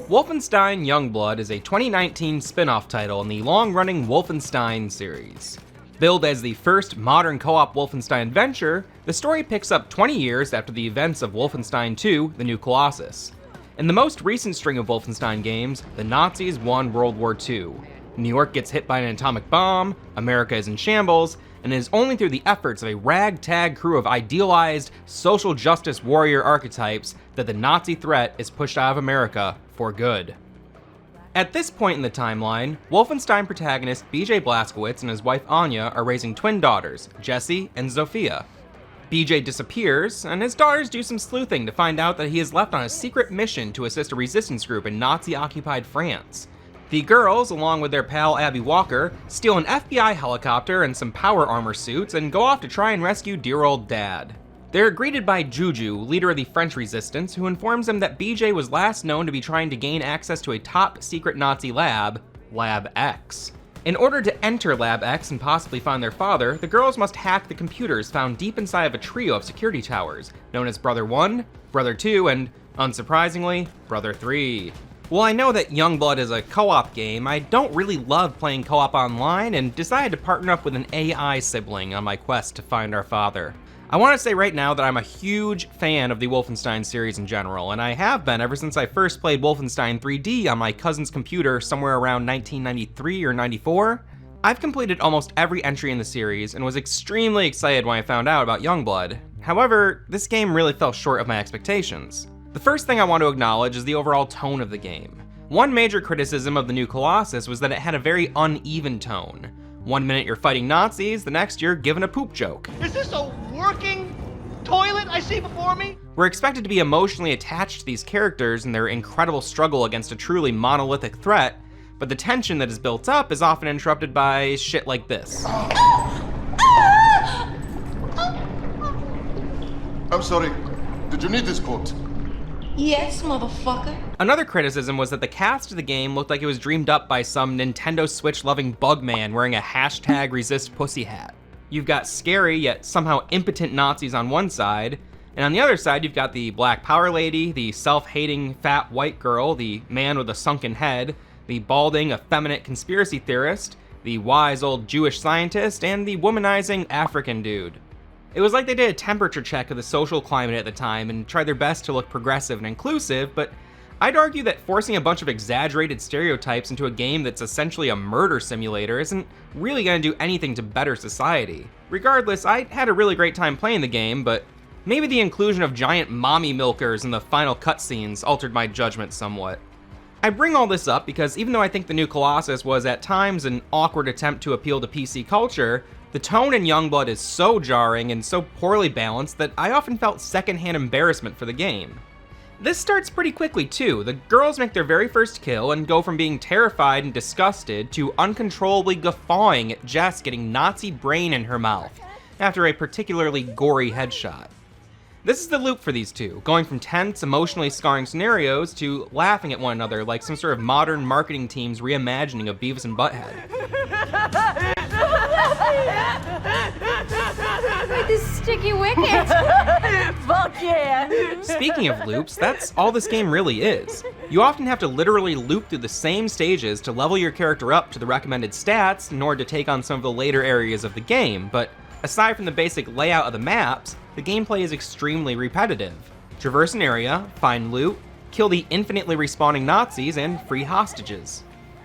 Wolfenstein Youngblood is a 2019 spin-off title in the long-running Wolfenstein series. Billed as the first modern co-op Wolfenstein adventure, the story picks up 20 years after the events of Wolfenstein 2: The New Colossus. In the most recent string of Wolfenstein games, the Nazis won World War II. New York gets hit by an atomic bomb, America is in shambles, and it is only through the efforts of a ragtag crew of idealized social justice warrior archetypes that the Nazi threat is pushed out of America for good. At this point in the timeline, Wolfenstein protagonist BJ Blazkowicz and his wife Anya are raising twin daughters, Jessie and Zofia. BJ disappears, and his daughters do some sleuthing to find out that he is left on a secret mission to assist a resistance group in Nazi-occupied France. The girls, along with their pal Abby Walker, steal an FBI helicopter and some power armor suits and go off to try and rescue dear old dad. They're greeted by Juju, leader of the French resistance, who informs them that BJ was last known to be trying to gain access to a top-secret Nazi lab, Lab X. In order to enter Lab X and possibly find their father, the girls must hack the computers found deep inside of a trio of security towers, known as Brother 1, Brother 2, and, unsurprisingly, Brother 3. While I know that Youngblood is a co-op game, I don't really love playing co-op online and decided to partner up with an AI sibling on my quest to find our father. I want to say right now that I'm a huge fan of the Wolfenstein series in general, and I have been ever since I first played Wolfenstein 3D on my cousin's computer somewhere around 1993 or 94. I've completed almost every entry in the series and was extremely excited when I found out about Youngblood. However, this game really fell short of my expectations. The first thing I want to acknowledge is the overall tone of the game. One major criticism of the New Colossus was that it had a very uneven tone. One minute you're fighting Nazis, the next you're given a poop joke. Is this a working toilet I see before me? We're expected to be emotionally attached to these characters and their incredible struggle against a truly monolithic threat, but the tension that is built up is often interrupted by shit like this. I'm sorry, did you need this quote? Yes, motherfucker. Another criticism was that the cast of the game looked like it was dreamed up by some Nintendo Switch-loving bug man wearing a #resistpussy hat. You've got scary yet somehow impotent Nazis on one side, and on the other side you've got the black power lady, the self-hating fat white girl, the man with a sunken head, the balding effeminate conspiracy theorist, the wise old Jewish scientist, and the womanizing African dude. It was like they did a temperature check of the social climate at the time and tried their best to look progressive and inclusive, but I'd argue that forcing a bunch of exaggerated stereotypes into a game that's essentially a murder simulator isn't really going to do anything to better society. Regardless, I had a really great time playing the game, but maybe the inclusion of giant mommy milkers in the final cutscenes altered my judgment somewhat. I bring all this up because even though I think the New Colossus was at times an awkward attempt to appeal to PC culture, the tone in Youngblood is so jarring and so poorly balanced that I often felt secondhand embarrassment for the game. This starts pretty quickly too. The girls make their very first kill and go from being terrified and disgusted to uncontrollably guffawing at Jess getting Nazi brain in her mouth after a particularly gory headshot. This is the loop for these two, going from tense, emotionally scarring scenarios to laughing at one another like some sort of modern marketing team's reimagining of Beavis and Butthead. With this sticky wicket. Fuck yeah. Speaking of loops, that's all this game really is. You often have to literally loop through the same stages to level your character up to the recommended stats in order to take on some of the later areas of the game, but aside from the basic layout of the maps, the gameplay is extremely repetitive. Traverse an area, find loot, kill the infinitely respawning Nazis, and free hostages.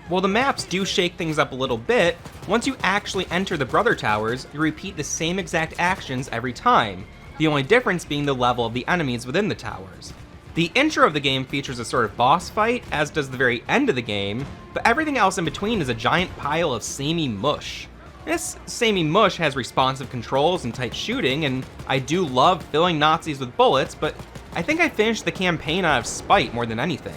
While the maps do shake things up a little bit, once you actually enter the Brother Towers, you repeat the same exact actions every time, the only difference being the level of the enemies within the towers. The intro of the game features a sort of boss fight, as does the very end of the game, but everything else in between is a giant pile of samey mush. This samey mush has responsive controls and tight shooting, and I do love filling Nazis with bullets, but I think I finished the campaign out of spite more than anything.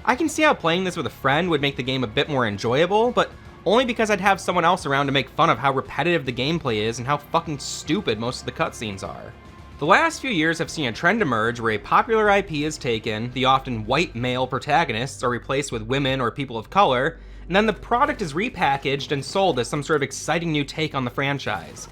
I can see how playing this with a friend would make the game a bit more enjoyable, but only because I'd have someone else around to make fun of how repetitive the gameplay is and how fucking stupid most of the cutscenes are. The last few years have seen a trend emerge where a popular IP is taken, the often white male protagonists are replaced with women or people of color, and then the product is repackaged and sold as some sort of exciting new take on the franchise.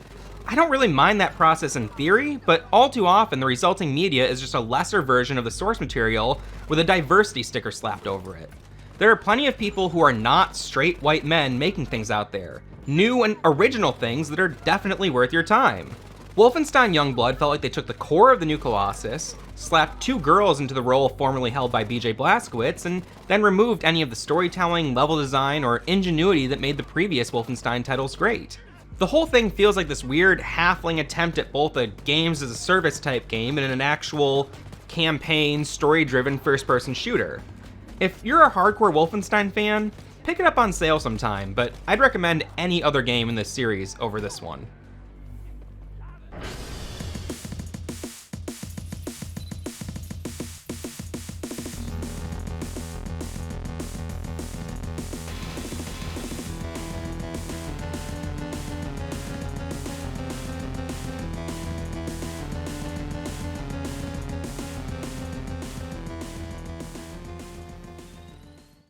I don't really mind that process in theory, but all too often the resulting media is just a lesser version of the source material with a diversity sticker slapped over it. There are plenty of people who are not straight white men making things out there, new and original things that are definitely worth your time. Wolfenstein Youngblood felt like they took the core of the new Colossus, slapped 2 girls into the role formerly held by BJ Blazkowicz, and then removed any of the storytelling, level design, or ingenuity that made the previous Wolfenstein titles great. The whole thing feels like this weird halfling attempt at both a games as a service type game and an actual campaign, story-driven first-person shooter. If you're a hardcore Wolfenstein fan, pick it up on sale sometime, but I'd recommend any other game in this series over this one.